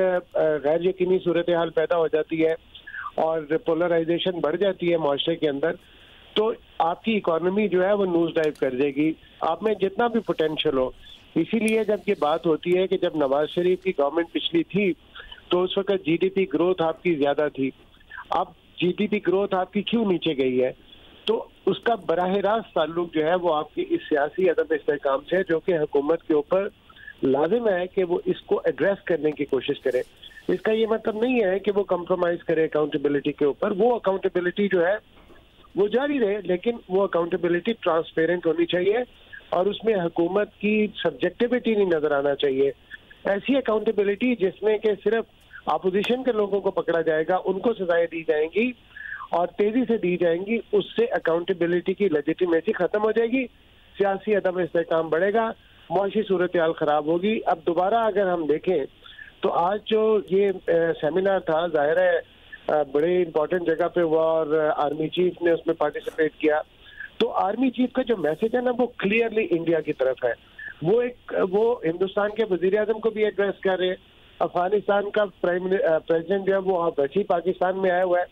गैर यकीनी सूरत हाल पैदा हो जाती है और पोलराइजेशन बढ़ जाती है माशरे के अंदर, तो आपकी इकोनॉमी जो है वो नोज डाइव कर देगी, आप में जितना भी पोटेंशियल हो। इसीलिए जब ये बात होती है कि जब नवाज शरीफ की गवर्नमेंट पिछली थी तो उस वक्त जीडीपी ग्रोथ आपकी ज्यादा थी। अब जीडीपी ग्रोथ आपकी क्यों नीचे गई है? तो उसका बराह रास्त ताल्लुक जो है वो आपकी इस सियासी अदम इस्तेहकाम से, जो कि हुकूमत के ऊपर लाजिम है कि वो इसको एड्रेस करने की कोशिश करे। इसका ये मतलब नहीं है कि वो कंप्रोमाइज करे अकाउंटेबिलिटी के ऊपर। वो अकाउंटेबिलिटी जो है वो जारी रहे, लेकिन वो अकाउंटेबिलिटी ट्रांसपेरेंट होनी चाहिए और उसमें हुकूमत की सब्जेक्टिविटी नहीं नजर आना चाहिए। ऐसी अकाउंटेबिलिटी जिसमें कि सिर्फ अपोजिशन के लोगों को पकड़ा जाएगा, उनको सजाएं दी जाएंगी और तेजी से दी जाएंगी, उससे अकाउंटेबिलिटी की लेजिटिमेसी खत्म हो जाएगी, सियासी अदम इस्तेहकाम बढ़ेगा, मुआशी सूरत हाल खराब होगी। अब दोबारा अगर हम देखें तो आज जो ये सेमिनार था, जाहिर है बड़े इंपॉर्टेंट जगह पे हुआ और आर्मी चीफ ने उसमें पार्टिसिपेट किया। तो आर्मी चीफ का जो मैसेज है ना वो क्लियरली इंडिया की तरफ है। वो हिंदुस्तान के वजीर आजम को भी एड्रेस कर रहे हैं। अफगानिस्तान का प्रेसिडेंट जो है वो वैसे ही पाकिस्तान में आया हुआ है।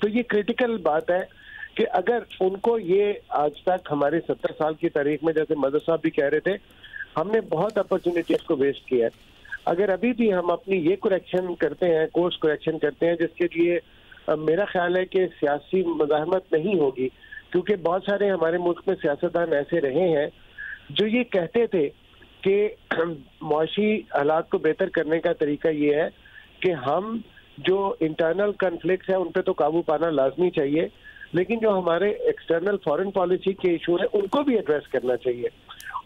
तो ये क्रिटिकल बात है कि अगर उनको ये आज तक हमारे 70 साल की तारीख में, जैसे मदर साहब भी कह रहे थे, हमने बहुत अपॉर्चुनिटीज को वेस्ट किया है। अगर अभी भी हम अपनी ये करेक्शन करते हैं, कोर्स करेक्शन करते हैं, जिसके लिए मेरा ख्याल है कि सियासी मज़ाहमत नहीं होगी, क्योंकि बहुत सारे हमारे मुल्क में सियासतदान ऐसे रहे हैं जो ये कहते थे कि मुआशी हालात को बेहतर करने का तरीका ये है कि हम जो इंटरनल कन्फ्लिक्ट है उन पे तो काबू पाना लाजमी चाहिए, लेकिन जो हमारे एक्सटर्नल फॉरेन पॉलिसी के इशू है उनको भी एड्रेस करना चाहिए।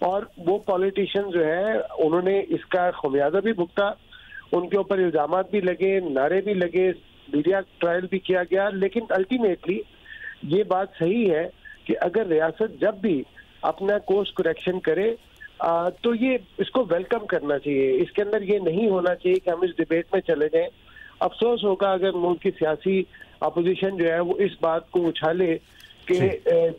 और वो पॉलिटिशियन जो है उन्होंने इसका खमियाजा भी भुगता, उनके ऊपर इल्जामात भी लगे, नारे भी लगे, मीडिया ट्रायल भी किया गया, लेकिन अल्टीमेटली ये बात सही है कि अगर रियासत जब भी अपना कोर्स करेक्शन करे तो ये इसको वेलकम करना चाहिए। इसके अंदर ये नहीं होना चाहिए कि हम इस डिबेट में चले जाएं। अफसोस होगा अगर मुल्क की सियासी अपोजिशन जो है वो इस बात को उछाले कि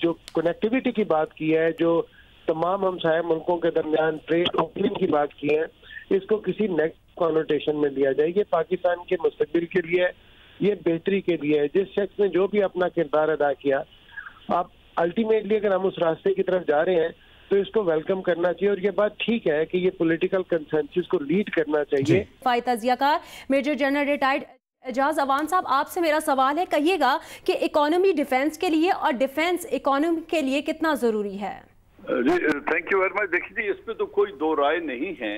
जो कनेक्टिविटी की बात की है, जो तमाम हमसाया मुल्कों के दरमियान ट्रेड ओपनिंग की बात की है, इसको किसी नेगेटिव कॉनोटेशन में लिया जाए। ये पाकिस्तान के मुस्तकबिल के लिए, ये बेहतरी के लिए है। जिस शख्स ने जो भी अपना किरदार अदा किया, आप अल्टीमेटली अगर हम उस रास्ते की तरफ जा रहे हैं तो इसको वेलकम करना चाहिए। और ये बात ठीक है कि ये पॉलिटिकल कंसेंसस को लीड करना चाहिए। तजियाकार major general retired Ejaz Awan साहब, आपसे मेरा सवाल है, कहिएगा कि इकोनॉमी डिफेंस के लिए और डिफेंस इकोनॉमी के लिए कितना जरूरी है? जी थैंक यू वेरी मच। देखिए इस पे तो कोई दो राय नहीं है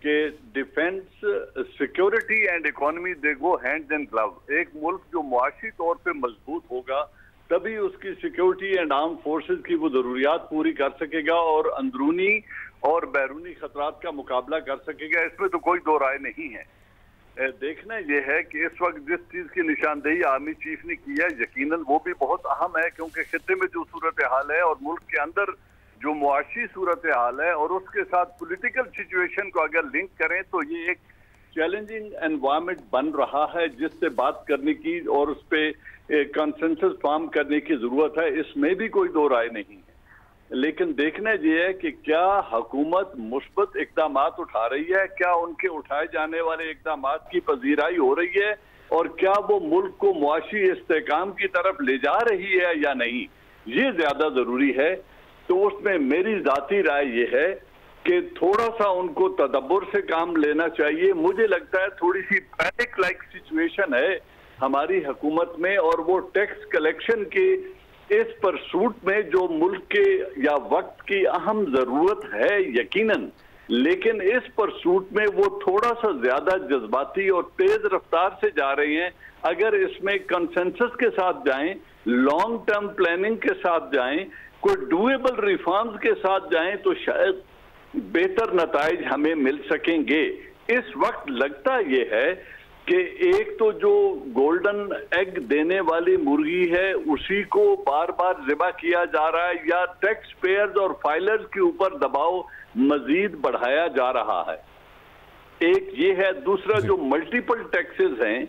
कि defence, security and economy they go hand in glove. एक मुल्क जो मुआशी तौर पे मजबूत होगा तभी उसकी सिक्योरिटी एंड आर्म फोर्सेस की वो जरूरियात पूरी कर सकेगा और अंदरूनी और बैरूनी खतरात का मुकाबला कर सकेगा। इसमें तो कोई दो राय नहीं है। देखना यह है कि इस वक्त जिस चीज की निशानदेही आर्मी चीफ ने की है, यकीनन वो भी बहुत अहम है, क्योंकि खित्ते में जो सूरत हाल है और मुल्क के अंदर जो मुआशी सूरत हाल है और उसके साथ पॉलिटिकल सिचुएशन को अगर लिंक करें तो ये एक चैलेंजिंग एनवायरनमेंट बन रहा है जिससे बात करने की और उस पर कंसेंसस फॉर्म करने की जरूरत है। इसमें भी कोई दो राय नहीं है। लेकिन देखना ये है कि क्या हुकूमत मुस्बत इकदाम उठा रही है, क्या उनके उठाए जाने वाले इकदाम की पजीराई हो रही है और क्या वो मुल्क को मुआशी इस्तेहकाम की तरफ ले जा रही है या नहीं, ये ज्यादा जरूरी है। तो उसमें मेरी जाती राय ये है कि थोड़ा सा उनको तदब्बर से काम लेना चाहिए। मुझे लगता है थोड़ी सी पैनिक लाइक सिचुएशन है हमारी हुकूमत में, और वो टैक्स कलेक्शन के इस परसूट में जो मुल्क के या वक्त की अहम जरूरत है यकीनन, लेकिन इस परसूट में वो थोड़ा सा ज्यादा जज्बाती और तेज रफ्तार से जा रहे हैं। अगर इसमें कंसेंसस के साथ जाएं, लॉन्ग टर्म प्लानिंग के साथ जाएं, कोई डूएबल रिफॉर्म्स के साथ जाएं तो शायद बेहतर नताइज हमें मिल सकेंगे। इस वक्त लगता यह है कि एक तो जो गोल्डन एग देने वाली मुर्गी है उसी को बार बार ज़िबा किया जा रहा है, या टैक्स पेयर्स और फाइलर्स के ऊपर दबाव मजीद बढ़ाया जा रहा है। एक ये है। दूसरा, जो मल्टीपल टैक्सेस हैं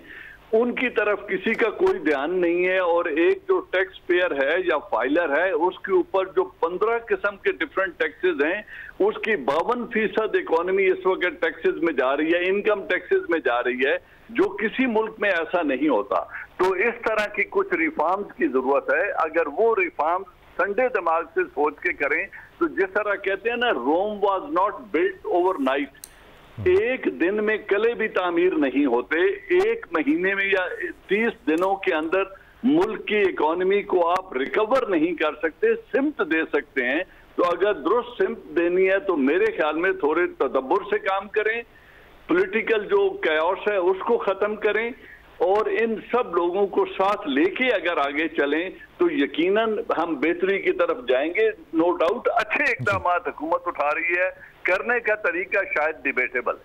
उनकी तरफ किसी का कोई ध्यान नहीं है, और एक जो टैक्स पेयर है या फाइलर है उसके ऊपर जो 15 किस्म के डिफरेंट टैक्सेस हैं उसकी 52% इकोनॉमी इस वक्त टैक्सेस में जा रही है, इनकम टैक्सेस में जा रही है, जो किसी मुल्क में ऐसा नहीं होता। तो इस तरह की कुछ रिफॉर्म्स की जरूरत है। अगर वो रिफॉर्म्स ठंडे दिमाग से सोच के करें तो जिस तरह कहते हैं ना, Rome was not built overnight. एक दिन में कले भी तामीर नहीं होते। एक महीने में या 30 दिनों के अंदर मुल्क की इकोनॉमी को आप रिकवर नहीं कर सकते, सिम्त दे सकते हैं। तो अगर दुरुस्त सिम्त देनी है तो मेरे ख्याल में थोड़े तदब्बर से काम करें, पॉलिटिकल जो कैओस है उसको खत्म करें, और इन सब लोगों को साथ लेके अगर आगे चलें तो यकीनन हम बेहतरी की तरफ जाएंगे। नो डाउट अच्छे इकदाम हुकूमत उठा रही है, करने का तरीका शायद डिबेटेबल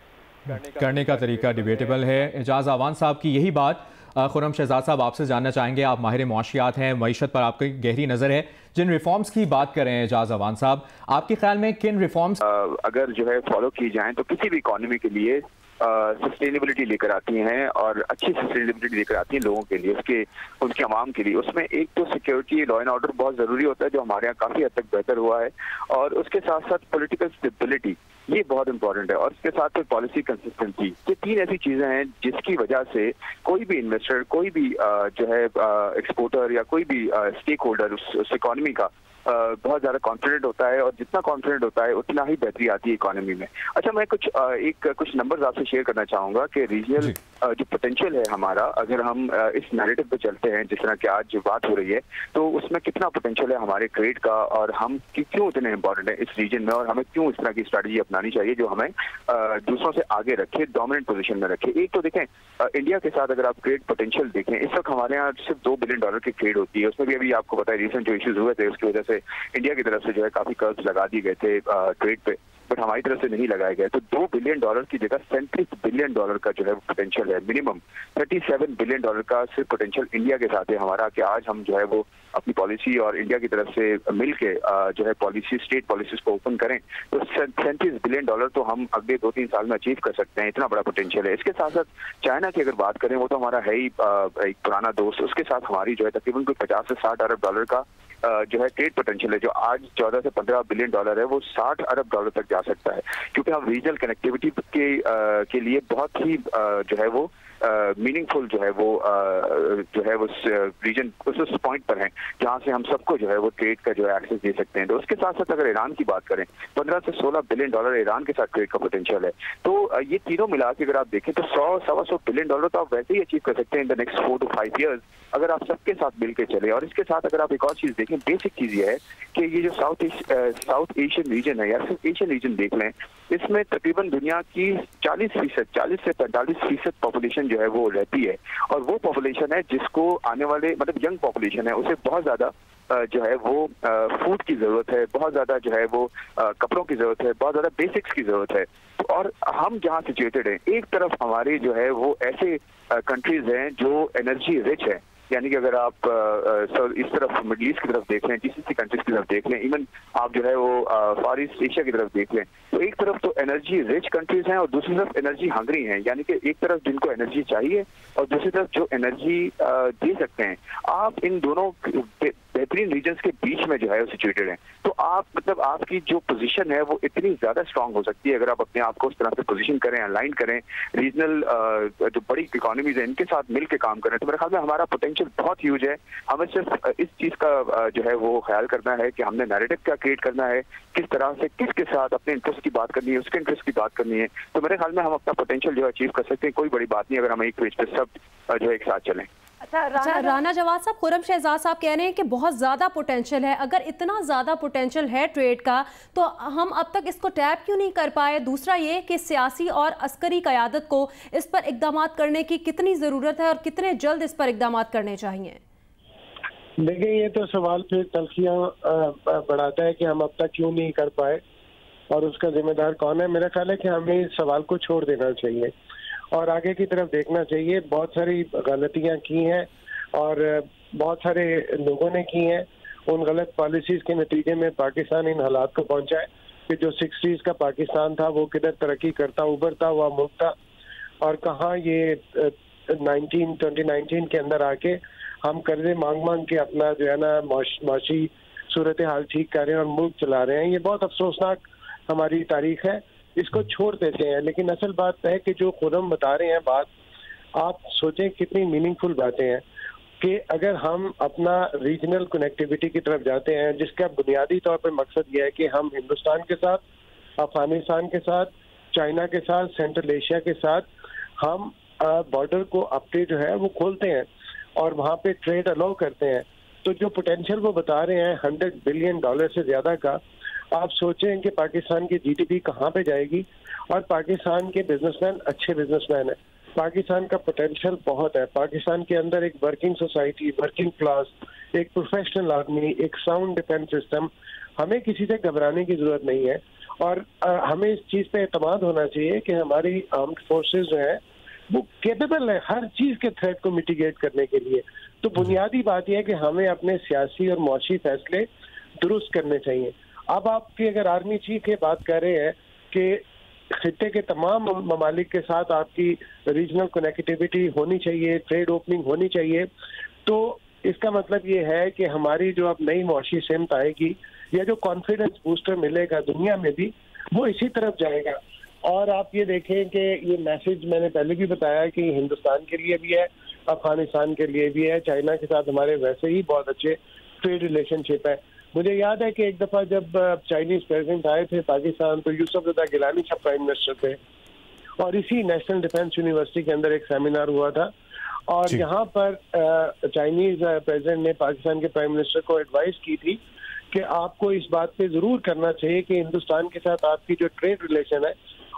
है। करने का तरीका डिबेटेबल है। एजाज अवान साहब की यही बात खुर्रम शहजाद साहब आपसे जानना चाहेंगे। आप माहिर मुआशियात हैं, मईशत पर आपकी गहरी नज़र है। जिन रिफॉर्म्स की बात करें एजाज अवान साहब, आपके ख्याल में किन रिफॉर्म्स अगर जो है फॉलो की जाएं तो किसी भी इकोनॉमी के लिए सस्टेनेबिलिटी लेकर आती हैं और अच्छी सस्टेनेबिलिटी लेकर आती हैं लोगों के लिए, उनके अवाम के लिए। उसमें एक तो सिक्योरिटी, लॉ एंड ऑर्डर बहुत जरूरी होता है जो हमारे यहाँ काफी हद तक बेहतर हुआ है, और उसके साथ साथ पॉलिटिकल स्टेबिलिटी ये बहुत इंपॉर्टेंट है, और उसके साथ साथ पॉलिसी कंसिस्टेंसी। ये तीन ऐसी चीजें हैं जिसकी वजह से कोई भी इन्वेस्टर, कोई भी जो है एक्सपोर्टर या कोई भी स्टेक होल्डर उस इकोनॉमी का बहुत ज्यादा कॉन्फिडेंट होता है, और जितना कॉन्फिडेंट होता है उतना ही बेहतरी आती है इकोनॉमी में। अच्छा, मैं कुछ नंबर्स आपसे शेयर करना चाहूंगा कि रीजनल जो पोटेंशियल है हमारा, अगर हम इस नैरेटिव पे चलते हैं जिस तरह की आज जो बात हो रही है, तो उसमें कितना पोटेंशियल है हमारे ट्रेड का, और हम क्यों इतने इंपॉर्टेंट है इस रीजन में, और हमें क्यों इस तरह की स्ट्रैटेजी अपनानी चाहिए जो हमें दूसरों से आगे रखे, डोमिनेंट पोजीशन में रखे। एक तो देखें इंडिया के साथ अगर आप ट्रेड पोटेंशियल देखें, इस वक्त हमारे यहाँ सिर्फ $2 बिलियन की ट्रेड होती है। उसमें भी अभी आपको पता है रिसेंट जो इश्यूज हुए थे उसकी वजह से इंडिया की तरफ से जो है काफी कर्ज लगा दिए गए थे ट्रेड पे, बट हमारी तरफ से नहीं लगाए गए। तो $2 बिलियन की जगह $37 बिलियन का जो है पोटेंशियल है। मिनिमम $37 बिलियन का सिर्फ पोटेंशियल इंडिया के साथ है हमारा, कि आज हम जो है वो अपनी पॉलिसी और इंडिया की तरफ से मिलके जो है पॉलिसी, स्टेट पॉलिसीज को ओपन करें तो $37 बिलियन तो हम अगले 2-3 साल में अचीव कर सकते हैं। इतना बड़ा पोटेंशियल है। इसके साथ साथ चाइना की अगर बात करें, वो तो हमारा है ही एक पुराना दोस्त, उसके साथ हमारी जो है तकरीबन कोई $50 से $60 अरब का जो है ट्रेड पोटेंशियल है, जो आज 14 से 15 बिलियन है, वो $60 अरब तक जा सकता है, क्योंकि हम रीजनल कनेक्टिविटी के लिए बहुत ही जो है वो मीनिंगफुल जो है वो रीजन उस पॉइंट पर है जहां से हम सबको जो है वो ट्रेड का जो है एक्सेस दे सकते हैं। तो उसके साथ साथ अगर ईरान की बात करें, 15 से 16 बिलियन डॉलर ईरान के साथ ट्रेड का पोटेंशियल है। तो ये तीनों मिला के अगर आप देखें तो 100-125 बिलियन डॉलर तो आप वैसे ही अचीव कर सकते हैं in the next 4 to 5 years, अगर आप सबके साथ मिलकर चले। और इसके साथ अगर आप एक और चीज देखें, बेसिक चीज ये है कि ये जो साउथ एशियन रीजन है या सिर्फ एशियन रीजन देख लें, इसमें तकरीबन दुनिया की 40 से 45% पॉपुलेशन जो है वो रहती है। और वो पॉपुलेशन है जिसको आने वाले मतलब यंग पॉपुलेशन है, उसे बहुत ज्यादा जो है वो फूड की जरूरत है, बहुत ज्यादा जो है वो कपड़ों की जरूरत है, बहुत ज्यादा बेसिक्स की जरूरत है। और हम जहाँ सिचुएटेड हैं, एक तरफ हमारे जो है वो ऐसे कंट्रीज हैं जो एनर्जी रिच है, यानी कि अगर आप इस तरफ मिडिल ईस्ट की तरफ देख लें, जीसीसी कंट्रीज की तरफ देख लें, इवन आप जो है वो फार ईस्ट एशिया की तरफ देख लें, तो एक तरफ तो एनर्जी रिच कंट्रीज हैं और दूसरी तरफ एनर्जी हंग्री हैं, यानी कि एक तरफ जिनको एनर्जी चाहिए और दूसरी तरफ जो एनर्जी दे सकते हैं। आप इन दोनों बेहतरीन रीजन्स के बीच में जो है वो सिचुएटेड है। तो आप मतलब आपकी जो पोजीशन है वो इतनी ज्यादा स्ट्रांग हो सकती है अगर आप अपने आप को उस तरह से पोजीशन करें, अलाइन करें, रीजनल जो बड़ी इकोनॉमीज है इनके साथ मिलकर काम करें। तो मेरे ख्याल में हमारा पोटेंशियल बहुत ह्यूज है। हमें सिर्फ इस चीज का जो है वो ख्याल करना है कि हमने नैरेटिव क्या क्रिएट करना है, किस तरह से किसके साथ अपने इंटरेस्ट की बात करनी है, उसके इंटरेस्ट की बात करनी है। तो मेरे ख्याल में हम अपना पोटेंशियल जो है अचीव कर सकते हैं। कोई बड़ी बात नहीं अगर हम एक पेज पे सब जो है एक साथ चलें। अच्छा, राना जवाद साहब, खुर्रम शहजाद साहब कह रहे हैं कि बहुत ज़्यादा पोटेंशियल है। अगर इतना ज़्यादा पोटेंशियल है ट्रेड का तो हम अब तक इसको टैप क्यों नहीं कर पाए? दूसरा ये कि सियासी और अस्करी क़यादत को इस पर इक़दाम करने की कितनी ज़रूरत है और कितने जल्द इस पर इक़दाम करने चाहिए? देखिए, ये तो सवाल फिर तलखियाँ बढ़ाता है कि हम अब तक क्यों नहीं कर पाए और उसका जिम्मेदार कौन है। मेरा ख्याल है कि हमें इस सवाल को छोड़ देना चाहिए और आगे की तरफ देखना चाहिए। बहुत सारी गलतियां की हैं और बहुत सारे लोगों ने की हैं। उन गलत पॉलिसीज के नतीजे में पाकिस्तान इन हालात को पहुंचा है कि जो 60s का पाकिस्तान था वो किधर तरक्की करता उभरता हुआ मुल्क था और कहाँ ये 2019 के अंदर आके हम कर्जे मांग के अपना जो है ना माशी सूरत हाल ठीक कर रहे हैं और मुल्क चला रहे हैं। ये बहुत अफसोसनाक हमारी तारीख है, इसको छोड़ देते हैं। लेकिन असल बात है कि जो खुर्रम बता रहे हैं बात, आप सोचें कितनी मीनिंगफुल बातें हैं कि अगर हम अपना रीजनल कनेक्टिविटी की तरफ जाते हैं जिसका बुनियादी तौर पर मकसद यह है कि हम हिंदुस्तान के साथ, अफगानिस्तान के साथ, चाइना के साथ, सेंट्रल एशिया के साथ हम बॉर्डर को अपने जो है वो खोलते हैं और वहाँ पे ट्रेड अलाउ करते हैं। तो जो पोटेंशियल वो बता रहे हैं $100 बिलियन से ज्यादा का, आप सोचें कि पाकिस्तान की जीडीपी कहाँ पे जाएगी। और पाकिस्तान के बिजनेसमैन अच्छे बिजनेसमैन हैं, पाकिस्तान का पोटेंशियल बहुत है। पाकिस्तान के अंदर एक वर्किंग सोसाइटी, वर्किंग क्लास, एक प्रोफेशनल आदमी, एक साउंड डिफेंस सिस्टम, हमें किसी से घबराने की जरूरत नहीं है। और हमें इस चीज पे एतमाद होना चाहिए कि हमारी आर्म्ड फोर्सेस जो है वो केपेबल है हर चीज के थ्रेट को मिटिगेट करने के लिए। तो बुनियादी बात यह है कि हमें अपने सियासी और मौशी फैसले दुरुस्त करने चाहिए। अब आपकी अगर आर्मी चीफ ये बात कर रहे हैं कि खित्ते के तमाम ममालिक के साथ आपकी रीजनल कनेक्टिविटी होनी चाहिए, ट्रेड ओपनिंग होनी चाहिए, तो इसका मतलब ये है कि हमारी जो अब नई मौशी सिमत आएगी या जो कॉन्फिडेंस बूस्टर मिलेगा दुनिया में भी, वो इसी तरफ जाएगा। और आप ये देखें कि ये मैसेज मैंने पहले भी बताया कि हिंदुस्तान के लिए भी है, अफगानिस्तान के लिए भी है, चाइना के साथ हमारे वैसे ही बहुत अच्छे ट्रेड रिलेशनशिप है। मुझे याद है कि एक दफा जब चाइनीज प्रेसिडेंट आए थे पाकिस्तान तो यूसुफ रजा गिलानी साहब प्राइम मिनिस्टर थे और इसी नेशनल डिफेंस यूनिवर्सिटी के अंदर एक सेमिनार हुआ था और यहाँ पर चाइनीज प्रेसिडेंट ने पाकिस्तान के प्राइम मिनिस्टर को एडवाइस की थी कि आपको इस बात पे जरूर करना चाहिए कि हिंदुस्तान के साथ आपकी जो ट्रेड रिलेशन है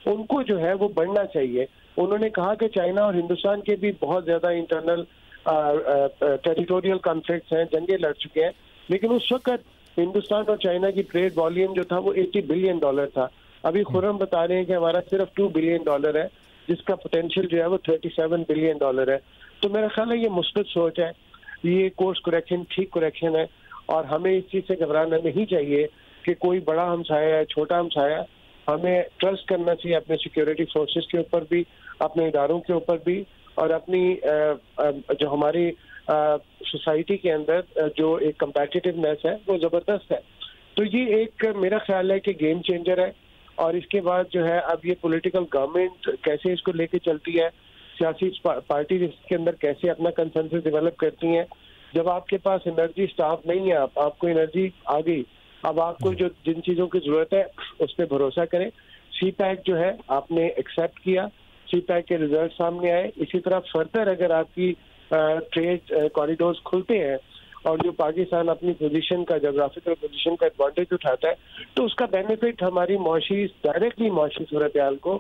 उनको जो है वो बढ़ना चाहिए। उन्होंने कहा कि चाइना और हिंदुस्तान के भी बहुत ज्यादा इंटरनल टेरिटोरियल कॉन्फ्लिक्ट्स हैं, जंगे लड़ चुके हैं, लेकिन उस वक्त हिंदुस्तान और चाइना की ट्रेड वॉल्यूम जो था वो $80 बिलियन था। अभी खुर्रम बता रहे हैं कि हमारा सिर्फ $2 बिलियन है जिसका पोटेंशियल जो है वो $37 बिलियन है। तो मेरा ख्याल है ये मुस्बत सोच है, ये कोर्स करेक्शन ठीक करेक्शन है और हमें इस चीज से घबराना नहीं चाहिए कि कोई बड़ा हमसाया है, छोटा हमसाया। हमें ट्रस्ट करना चाहिए अपने सिक्योरिटी फोर्सेस के ऊपर भी, अपने इदारों के ऊपर भी और अपनी जो हमारी सोसाइटी के अंदर जो एक कम्पेटिटिवनेस है वो जबरदस्त है। तो ये एक मेरा ख्याल है कि गेम चेंजर है। और इसके बाद जो है अब ये पॉलिटिकल गवर्नमेंट कैसे इसको लेके चलती है सियासी पार्टी इसके अंदर कैसे अपना कंसेंसस डेवलप करती हैं। जब आपके पास एनर्जी स्टाफ नहीं है, आपको एनर्जी आ गई, अब आपको जो जिन चीज़ों की ज़रूरत है उस पर भरोसा करें। CPAC जो है आपने एक्सेप्ट किया, CPAC के रिजल्ट सामने आए। इसी तरह फर्दर अगर आपकी ट्रेड कॉरिडोर्स खुलते हैं और जो पाकिस्तान अपनी पोजीशन का, जोग्राफिकल पोजीशन का एडवांटेज उठाता है, तो उसका बेनिफिट हमारी मौशी, डायरेक्टली मौशी सूरत हाल को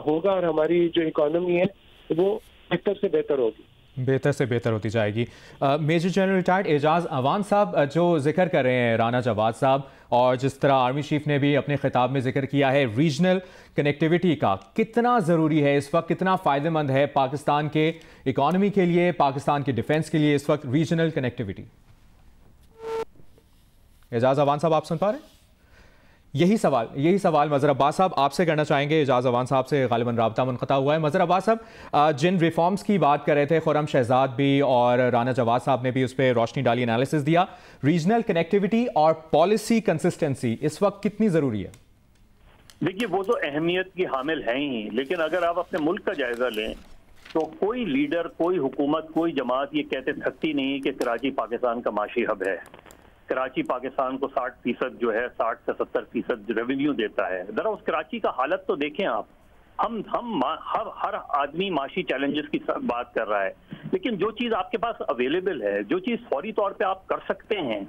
होगा और हमारी जो इकोनॉमी है वो बेहतर से बेहतर होगी, बेहतर से बेहतर होती जाएगी। Major general retired Ejaz Awan साहब जो जिक्र कर रहे हैं राना जवाद साहब, और जिस तरह आर्मी चीफ ने भी अपने खिताब में जिक्र किया है रीजनल कनेक्टिविटी का, कितना ज़रूरी है इस वक्त, कितना फ़ायदेमंद है पाकिस्तान के इकॉनमी के लिए, पाकिस्तान के डिफेंस के लिए इस वक्त रीजनल कनेक्टिविटी? एजाज अवान साहब आप सुन पा रहे हैं? यही सवाल मज़हर अब्बास साहब आपसे करना चाहेंगे। एजाज अवान साहब से गालिबन राब्ता मुनक़ता हुआ है। मज़हर अब्बास साहब, जिन रिफॉर्म्स की बात कर रहे थे खुर्रम शहजाद भी और राना जवाद साहब ने भी उस पर रोशनी डाली, एनालिसिस दिया, रीजनल कनेक्टिविटी और पॉलिसी कंसिस्टेंसी इस वक्त कितनी ज़रूरी है? देखिए, वो तो अहमियत की हामिल हैं ही, लेकिन अगर आप अपने मुल्क का जायजा लें तो कोई लीडर, कोई हुकूमत, कोई जमात ये कहते थकती नहीं कि कराची पाकिस्तान का माशी हब है। कराची पाकिस्तान को 60% जो है, 60 से 70% रेवेन्यू देता है। जरा उस कराची का हालत तो देखें आप। हर आदमी माशी चैलेंजेस की बात कर रहा है, लेकिन जो चीज़ आपके पास अवेलेबल है, जो चीज़ फौरी तौर पे आप कर सकते हैं,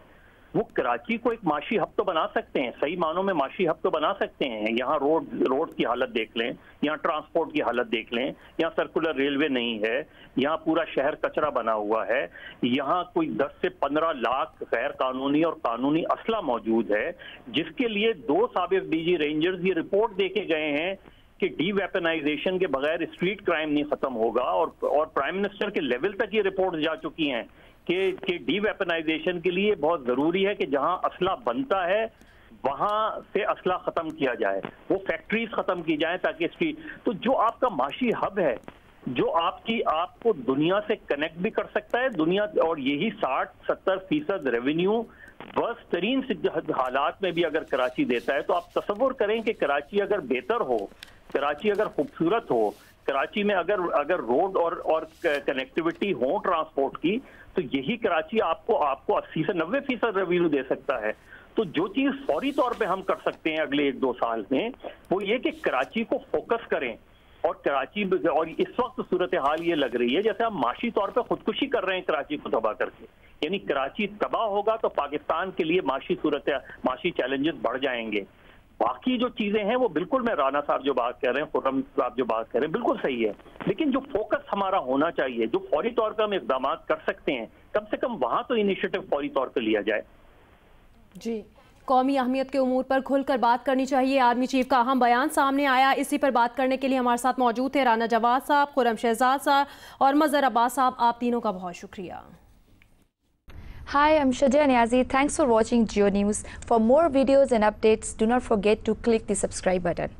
वो कराची को एक माशी हब तो बना सकते हैं, सही मानों में माशी हब तो बना सकते हैं। यहाँ रोड की हालत देख लें, यहाँ ट्रांसपोर्ट की हालत देख लें, यहाँ सर्कुलर रेलवे नहीं है, यहाँ पूरा शहर कचरा बना हुआ है, यहाँ कोई 10 से 15 लाख गैर कानूनी और कानूनी असला मौजूद है, जिसके लिए 2 साबिक DG रेंजर्स ये रिपोर्ट दे के गए हैं कि डीवेपनाइजेशन के बगैर स्ट्रीट क्राइम नहीं खत्म होगा। और प्राइम मिनिस्टर के लेवल तक ये रिपोर्ट जा चुकी हैं कि डीवेपनाइजेशन के लिए बहुत जरूरी है कि जहां असला बनता है वहां से असला खत्म किया जाए, वो फैक्ट्रीज खत्म की जाए, ताकि इसकी तो जो आपका माशी हब है, जो आपको दुनिया से कनेक्ट भी कर सकता है दुनिया, और यही 60-70% रेवेन्यू वर्स्ट तरीन हालात में भी अगर कराची देता है, तो आप तसव्वुर करें कि कराची अगर बेहतर हो, कराची अगर खूबसूरत हो, कराची में अगर रोड और कनेक्टिविटी हो ट्रांसपोर्ट की, तो यही कराची आपको 80 से 90% रेवेन्यू दे सकता है। तो जो चीज फौरी तौर पे हम कर सकते हैं अगले 1-2 साल में, वो ये कि कराची को फोकस करें। और कराची, और इस वक्त सूरत हाल ये लग रही है जैसे हम माशी तौर पे खुदकुशी कर रहे हैं कराची को तबाह करके। यानी कराची तबाह होगा तो पाकिस्तान के लिए माशी चैलेंजेस बढ़ जाएंगे। बाकी जो चीजें हैं वो बिल्कुल, मैं राना साहब जो बात कर रहे हैं, खुर्रम साहब जो बात कर रहे हैं, बिल्कुल सही है, लेकिन जो फोकस हमारा होना चाहिए, जो फौरी तौर पर हम इकदाम कर सकते हैं, कम से कम वहां तो इनिशिएटिव फौरी तौर पर लिया जाए। जी, कौमी अहमियत के उमूर पर खुलकर बात करनी चाहिए। आर्मी चीफ का अहम बयान सामने आया, इसी पर बात करने के लिए हमारे साथ मौजूद थे राना जवाद साहब, खुर्रम शहजाद साहब और मज़हर अब्बास साहब। आप तीनों का बहुत शुक्रिया। Hi, I'm Shadia Niazi. Thanks for watching Geo News. For more videos and updates, do not forget to click the subscribe button.